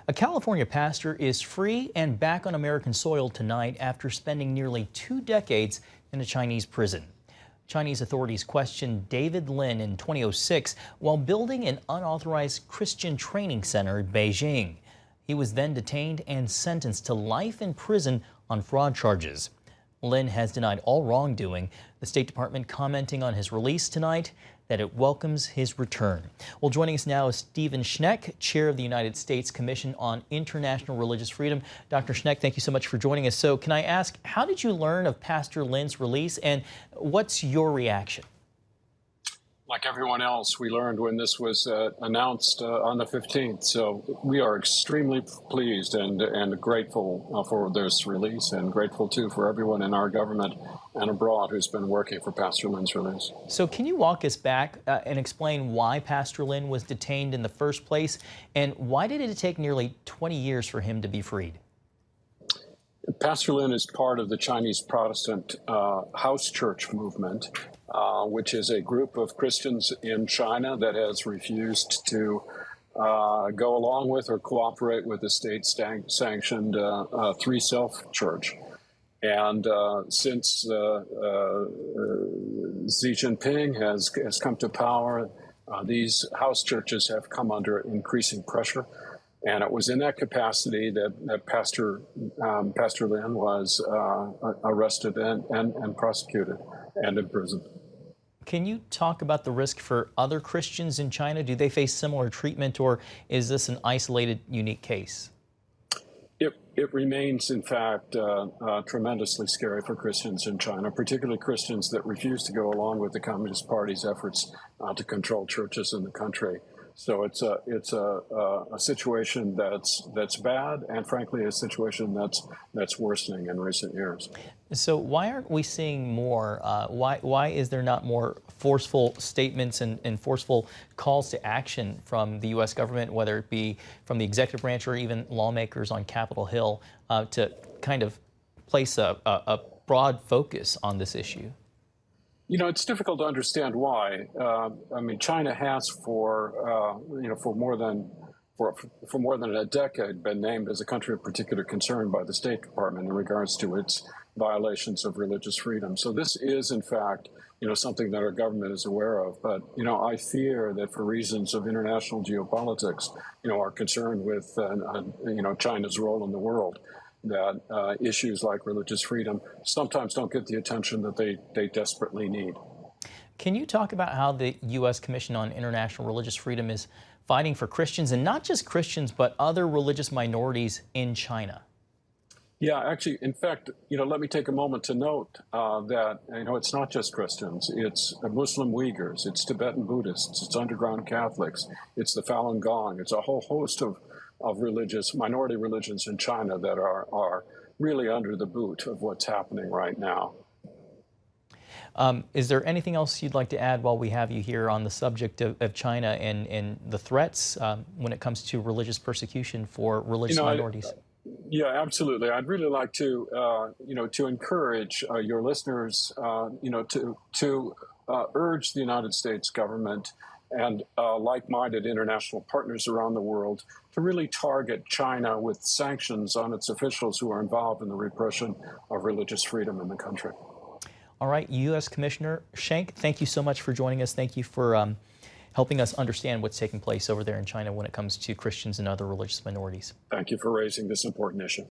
A California pastor is free and back on American soil tonight after spending nearly 2 decades in a Chinese prison. Chinese authorities questioned David Lin in 2006 while building an unauthorized Christian training center in Beijing. He was then detained and sentenced to life in prison on fraud charges. Lin has denied all wrongdoing. The State Department commenting on his release tonight that it welcomes his return. Well, joining us now is Stephen Schneck, chair of the United States Commission on International Religious Freedom. Dr. Schneck, thank you so much for joining us. So can I ask, how did you learn of Pastor Lin's release and what's your reaction? Like everyone else, we learned when this was announced on the 15th. So we are extremely pleased and grateful for this release, and grateful too for everyone in our government and abroad who's been working for Pastor Lin's release. So can you walk us back and explain why Pastor Lin was detained in the first place, and why did it take nearly 20 years for him to be freed? Pastor Lin is part of the Chinese Protestant house church movement, which is a group of Christians in China that has refused to go along with or cooperate with the state-sanctioned Three Self Church. And since Xi Jinping has come to power, these house churches have come under increasing pressure. And it was in that capacity that Pastor Lin was arrested and prosecuted and imprisoned. Can you talk about the risk for other Christians in China? Do they face similar treatment, or is this an isolated, unique case? It remains, in fact, tremendously scary for Christians in China, particularly Christians that refuse to go along with the Communist Party's efforts to control churches in the country. So it's a situation that's bad, and frankly a situation that's worsening in recent years. So why aren't we seeing more? Why is there not more forceful statements and forceful calls to action from the U.S. government, whether it be from the executive branch or even lawmakers on Capitol Hill, to kind of place a broad focus on this issue? You know, it's difficult to understand why. I mean, China has for more than a decade been named as a country of particular concern by the State Department in regards to its violations of religious freedom. So this is, in fact, something that our government is aware of. But I fear that for reasons of international geopolitics, our concern with China's role in the world, that issues like religious freedom sometimes don't get the attention that they desperately need. Can you talk about how the U.S. Commission on International Religious Freedom is fighting for Christians, and not just Christians, but other religious minorities in China? Yeah, actually, in fact, let me take a moment to note that, it's not just Christians. It's Muslim Uyghurs, it's Tibetan Buddhists, it's underground Catholics, it's the Falun Gong, it's a whole host of minority religions in China that are really under the boot of what's happening right now. Is there anything else you'd like to add while we have you here on the subject of China and the threats when it comes to religious persecution for religious minorities? Yeah, absolutely. I'd really like to, to encourage your listeners, to urge the United States government and like-minded international partners around the world to really target China with sanctions on its officials who are involved in the repression of religious freedom in the country. All right, U.S. Commissioner Schenck, thank you so much for joining us. Thank you for helping us understand what's taking place over there in China when it comes to Christians and other religious minorities. Thank you for raising this important issue.